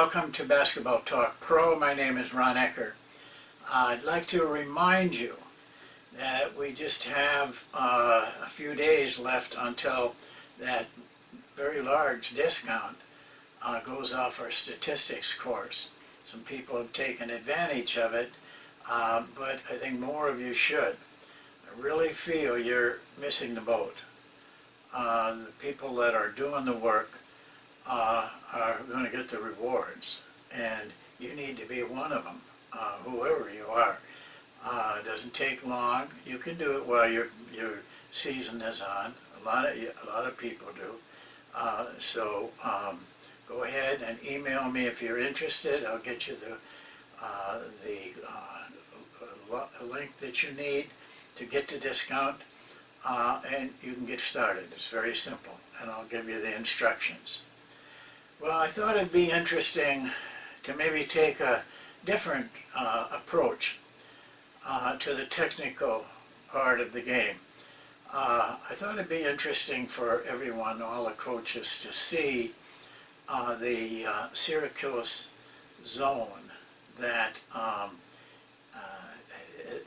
welcome to Basketball Talk Pro. My name is Ron Ecker. I'd like to remind you that we just have a few days left until that very large discount goes off our statistics course. Some people have taken advantage of it, but I think more of you should. I really feel you're missing the boat. The people that are doing the work are going to get the rewards, and you need to be one of them, whoever you are. It doesn't take long. You can do it while your season is on. A lot of people do. So go ahead and email me if you're interested. I'll get you the link that you need to get the discount, and you can get started. It's very simple, and I'll give you the instructions. Well, I thought it'd be interesting to maybe take a different approach to the technical part of the game. I thought it'd be interesting for everyone, all the coaches, to see the Syracuse Zone that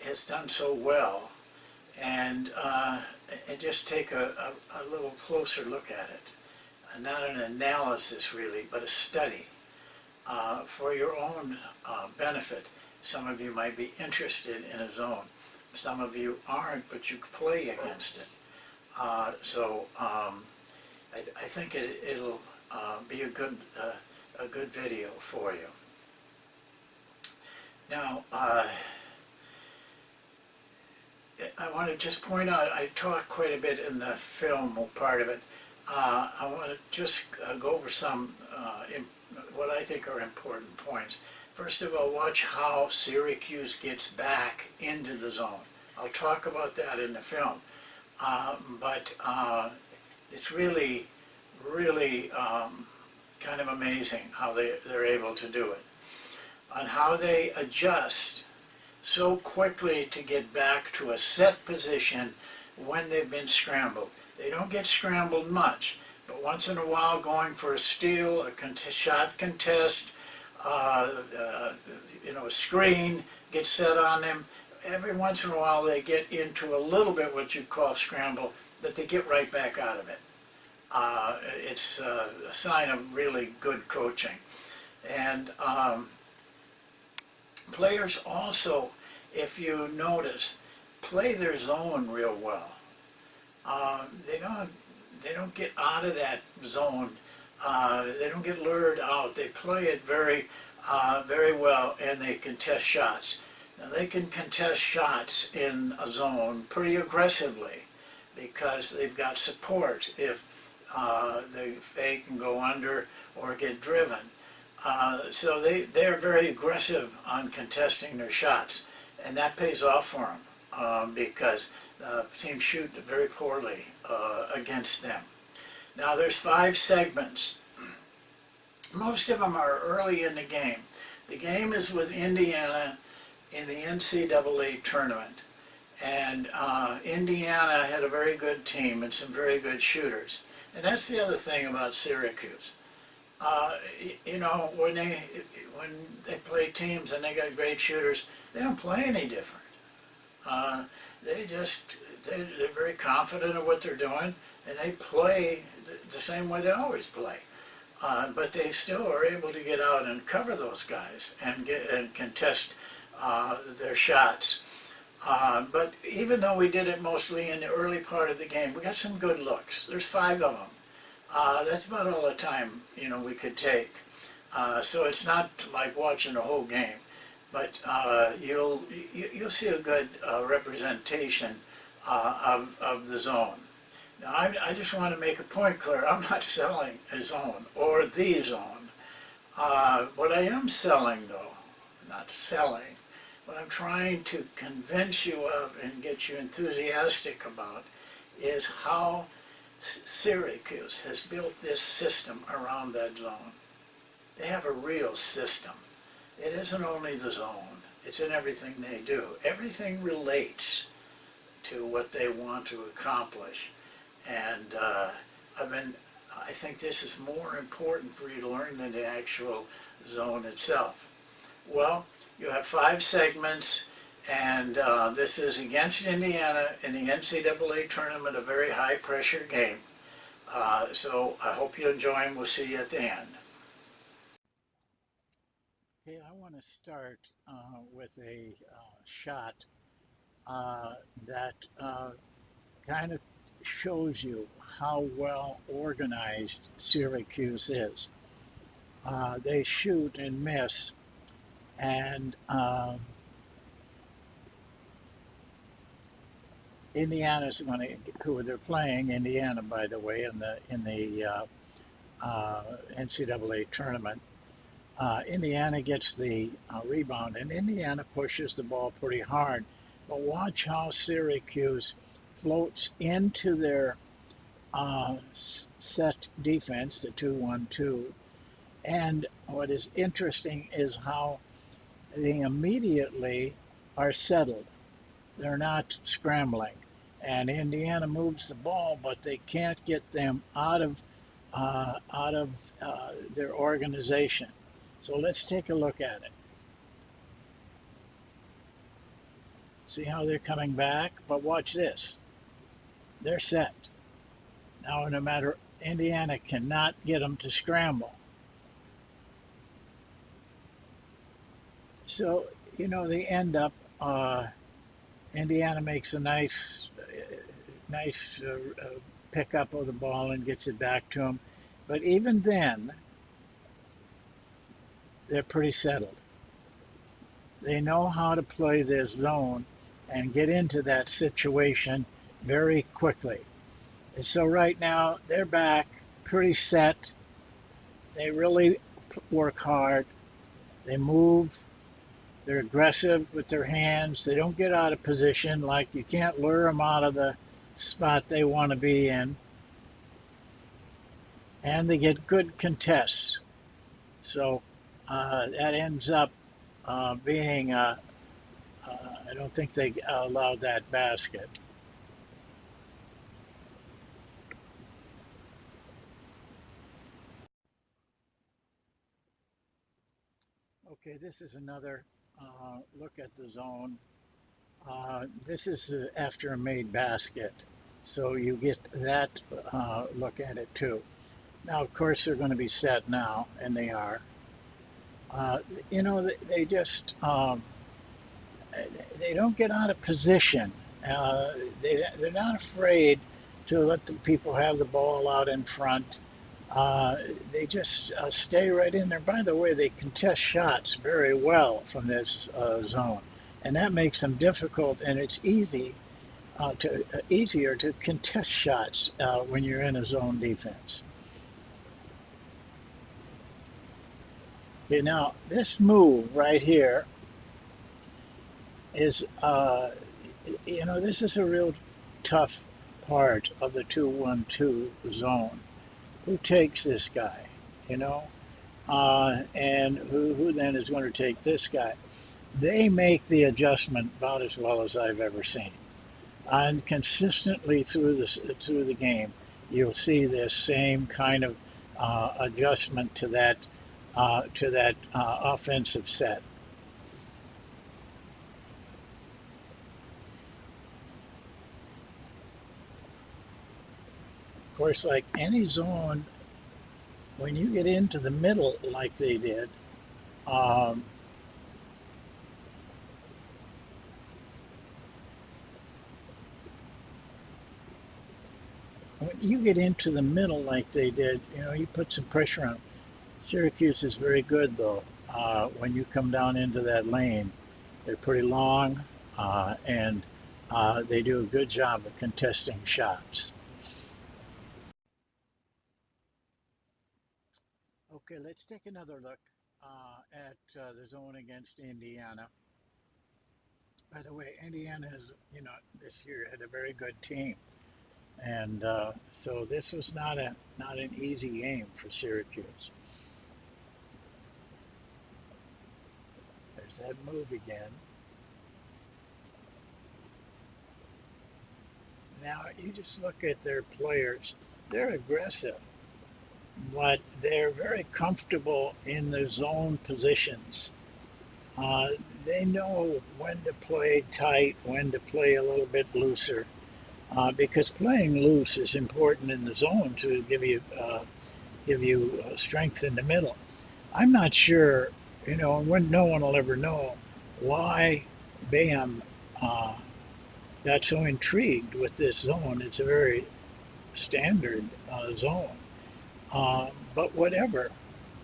has done so well, and just take a little closer look at it. Not an analysis really, but a study for your own benefit. Some of you might be interested in a zone. Some of you aren't, but you play against it. I think it'll be a good video for you. Now, I want to just point out, I talk quite a bit in the film part of it. I want to just go over some what I think are important points. First of all, watch how Syracuse gets back into the zone. I'll talk about that in the film, but it's really kind of amazing how they're able to do it, and how they adjust so quickly to get back to a set position when they've been scrambled. They don't get scrambled much, but once in a while going for a steal, a shot contest, a screen gets set on them. Every once in a while they get into a little bit what you call scramble, but they get right back out of it. It's a sign of really good coaching. And players also, if you notice, play their zone real well. They don't get out of that zone. They don't get lured out. They play it very well, and they contest shots. Now they can contest shots in a zone pretty aggressively because they've got support if they can go under or get driven. So they're very aggressive on contesting their shots, and that pays off for them because teams shoot very poorly against them. Now there's 5 segments. Most of them are early in the game. The game is with Indiana in the NCAA tournament, and Indiana had a very good team and some very good shooters. And that's the other thing about Syracuse. When they play teams and they got great shooters, they don't play any different. They're very confident of what they're doing, and they play the same way they always play. But they still are able to get out and cover those guys and contest their shots. But even though we did it mostly in the early part of the game, we got some good looks. There's 5 of them. That's about all the time we could take. So it's not like watching the whole game. But you'll see a good representation of the zone. Now, I just want to make a point clear. I'm not selling a zone or the zone. What I am selling, though, not selling, what I'm trying to convince you of and get you enthusiastic about is how Syracuse has built this system around that zone. They have a real system. It isn't only the zone, it's in everything they do. Everything relates to what they want to accomplish. And I think this is more important for you to learn than the actual zone itself. Well, you have 5 segments, and this is against Indiana in the NCAA tournament, a very high pressure game. So I hope you enjoy, and we'll see you at the end. Okay, I want to start with a shot that kind of shows you how well organized Syracuse is. They shoot and miss, and Indiana's going to, who they're playing Indiana, by the way, in the NCAA tournament. Indiana gets the rebound, and Indiana pushes the ball pretty hard. But watch how Syracuse floats into their set defense, the 2-1-2. And what is interesting is how they immediately are settled. They're not scrambling. And Indiana moves the ball, but they can't get them out of their organization. So let's take a look at it. See how they're coming back? But watch this. They're set. Now, no matter, Indiana cannot get them to scramble. So, they end up, Indiana makes a nice pickup of the ball and gets it back to them. But even then, they're pretty settled. They know how to play their zone and get into that situation very quickly. And so right now, they're back, pretty set. They really work hard. They move. They're aggressive with their hands. They don't get out of position. Like, you can't lure them out of the spot they want to be in. And they get good contests. So that ends up being, I don't think they allowed that basket. Okay, this is another look at the zone. This is after a made basket. So you get that look at it too. Now, of course, they're going to be set now, and they are. Uh, they just they don't get out of position. They're not afraid to let the people have the ball out in front. Uh, they just stay right in there. By the way, they contest shots very well from this zone, and that makes them difficult. And it's easier to contest shots when you're in a zone defense. Okay, now this move right here is, this is a real tough part of the 2-1-2 zone. Who takes this guy, you know? And who then is going to take this guy? They make the adjustment about as well as I've ever seen. And consistently through the game, you'll see this same kind of adjustment to that offensive set. Of course, like any zone, when you get into the middle like they did, um, when you get into the middle like they did, you put some pressure on them. Syracuse is very good though. When you come down into that lane, they're pretty long, and they do a good job of contesting shots. Okay, let's take another look at the zone against Indiana. By the way, Indiana has, this year had a very good team, and so this was not an easy game for Syracuse. There's that move again. Now you just look at their players; they're aggressive. but they're very comfortable in their zone positions. Uh, they know when to play tight, when to play a little bit looser, because playing loose is important in the zone to give you strength in the middle. I'm not sure, when no one will ever know why Bam uh, got so intrigued with this zone. It's a very standard zone. But whatever,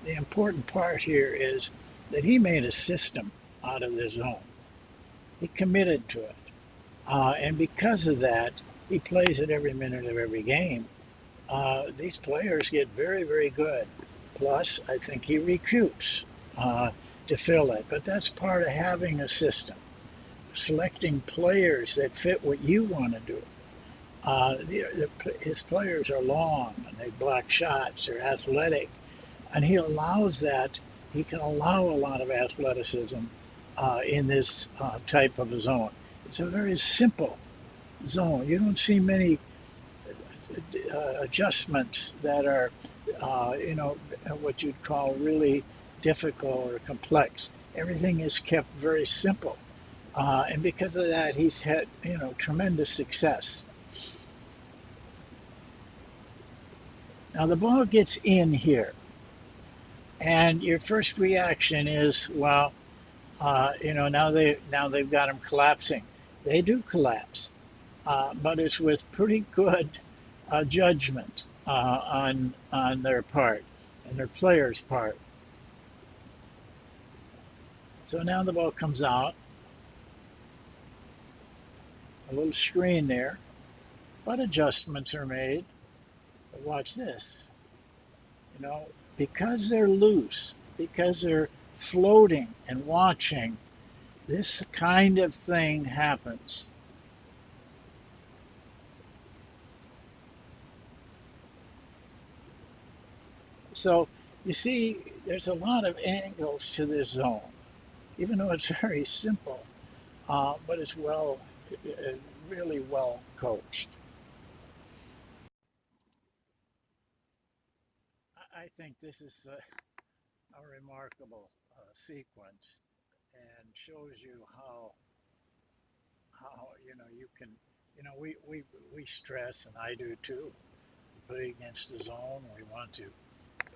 the important part here is that he made a system out of the zone. He committed to it. And because of that, he plays it every minute of every game. These players get very, very good. Plus, I think he recruits uh, to fill it. But that's part of having a system, selecting players that fit what you want to do. His players are long and they block shots. They're athletic, and he allows that. He can allow a lot of athleticism in this type of a zone. It's a very simple zone. You don't see many adjustments that are, what you'd call really difficult or complex. Everything is kept very simple. And because of that, he's had, tremendous success. Now the ball gets in here, and your first reaction is, well, now they've got him collapsing. They do collapse, but it's with pretty good judgment on their part and their players' part. So now the ball comes out, a little screen there, but adjustments are made. But watch this, you know, because they're loose, because they're floating and watching, this kind of thing happens. So you see, there's a lot of angles to this zone, even though it's very simple, but it's really well coached. I think this is a remarkable sequence and shows you how you can we stress, and I do too. We play against the zone. We want to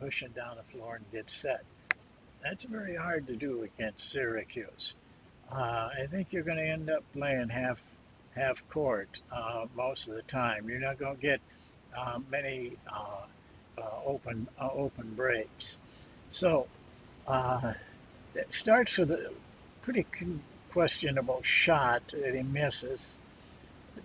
push it down the floor and get set. That's very hard to do against Syracuse. I think you're going to end up playing half court most of the time. You're not going to get many open breaks. So uh, it starts with a pretty questionable shot that he misses.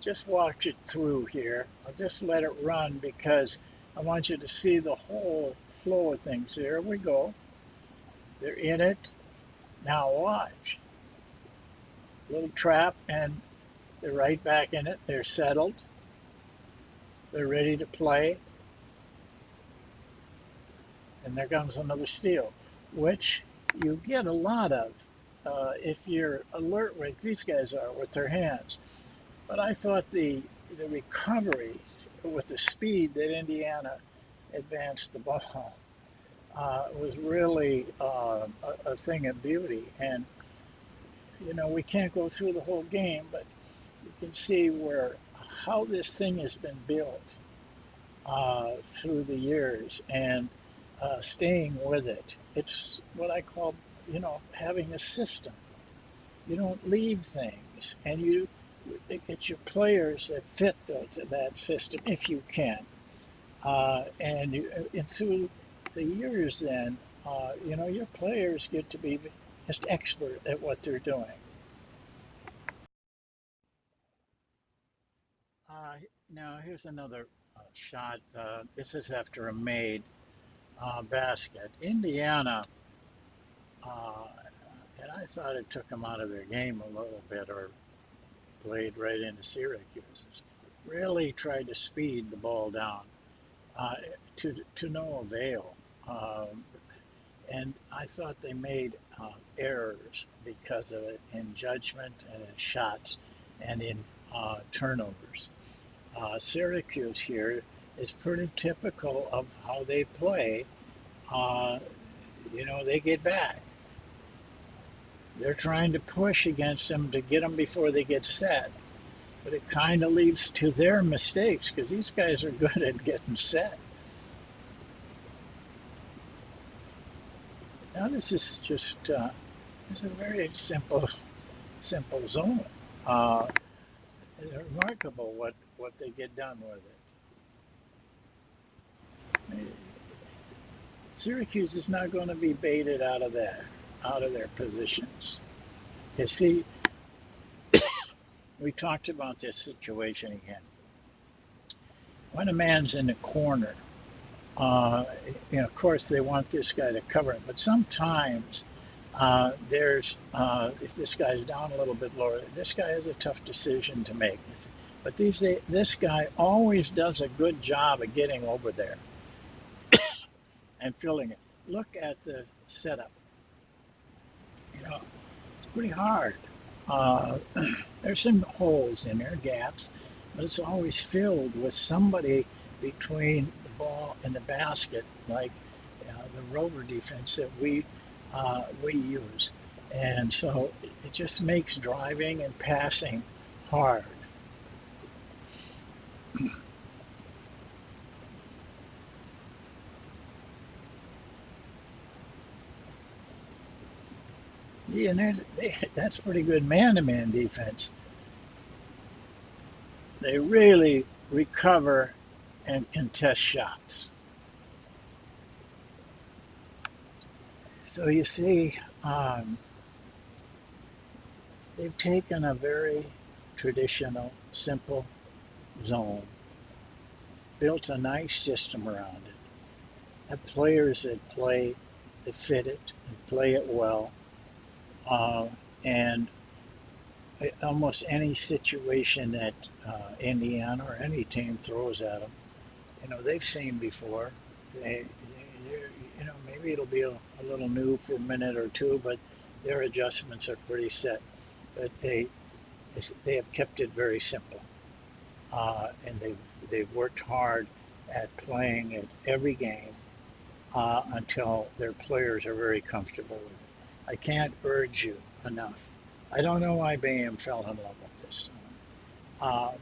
Just watch it through here. I'll just let it run because I want you to see the whole flow of things. There we go. They're in it. Now watch. Little trap, and they're right back in it. They're settled. They're ready to play. And there comes another steal, which you get a lot of if you're alert like these guys are with their hands. But I thought the recovery with the speed that Indiana advanced the ball was really a thing of beauty. And we can't go through the whole game, but you can see where how this thing has been built through the years and staying with it. It's what I call, having a system. You don't leave things, and you get your players that fit that system if you can. And through the years, then your players get to be just expert at what they're doing. Uh, Now here's another shot. This is after a made basket. Indiana, uh, and I thought it took them out of their game a little bit, or played right into Syracuse. Really tried to speed the ball down uh, to no avail. Um, and I thought they made errors because of it in judgment and in shots and in turnovers. Syracuse here is pretty typical of how they play. Uh, they get back. They're trying to push against them to get them before they get set. But it kind of leads to their mistakes because these guys are good at getting set. Now this is just it's a very simple zone. Uh, it's remarkable what they get done with it. Syracuse is not going to be baited out of their positions. You see, we talked about this situation again. When a man's in the corner, uh, of course they want this guy to cover it, but sometimes if this guy's down a little bit lower, this guy has a tough decision to make. But this guy always does a good job of getting over there and filling it. Look at the setup. It's pretty hard. Uh, there's some holes in there, gaps, but it's always filled with somebody between the ball and the basket, like the rover defense that we use. And so it just makes driving and passing hard. Yeah, and that's pretty good man-to-man defense. They really recover and contest shots. So you see, they've taken a very traditional, simple zone, built a nice system around it, have players that fit it and play it well, uh, and almost any situation that Indiana or any team throws at them, they've seen before. Maybe it'll be a little new for a minute or two, but their adjustments are pretty set. But they have kept it very simple, and they've worked hard at playing it every game until their players are very comfortable with it. I can't urge you enough. I don't know why Bayham fell in love with this,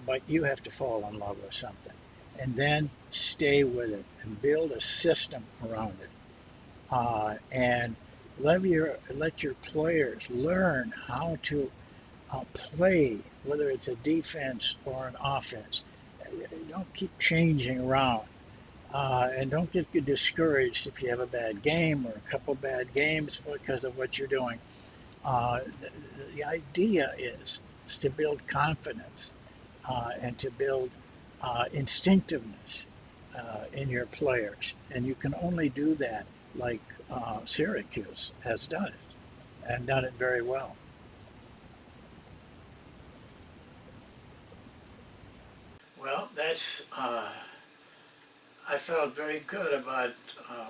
but you have to fall in love with something and then stay with it and build a system around it, and let your players learn how to play, whether it's a defense or an offense. Don't keep changing around. And don't get discouraged if you have a bad game or a couple bad games because of what you're doing. The idea is to build confidence and to build instinctiveness in your players. And you can only do that like Syracuse has done it and done it very well. Well, I felt very good about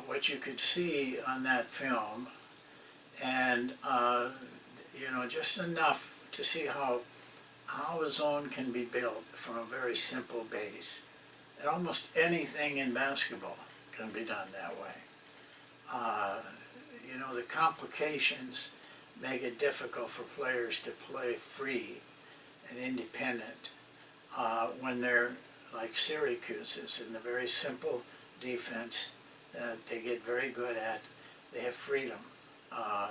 what you could see on that film, and just enough to see how a zone can be built from a very simple base. And almost anything in basketball can be done that way. Uh, the complications make it difficult for players to play free and independent when they're like Syracuse is in a very simple defense that they get very good at. They have freedom. Uh,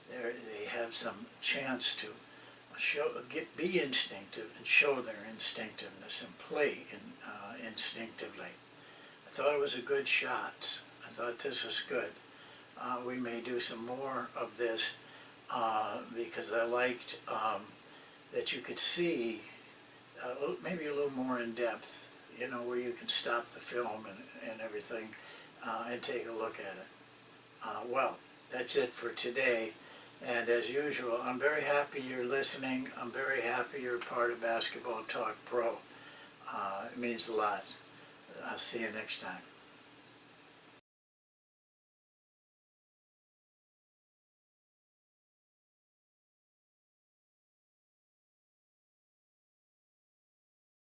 they have some chance to be instinctive and show their instinctiveness and play instinctively. I thought it was a good shot. I thought this was good. We may do some more of this because I liked that you could see maybe a little more in depth, where you can stop the film and everything and take a look at it. Well, that's it for today. And as usual, I'm very happy you're listening. I'm very happy you're a part of Basketball Talk Pro. It means a lot. I'll see you next time.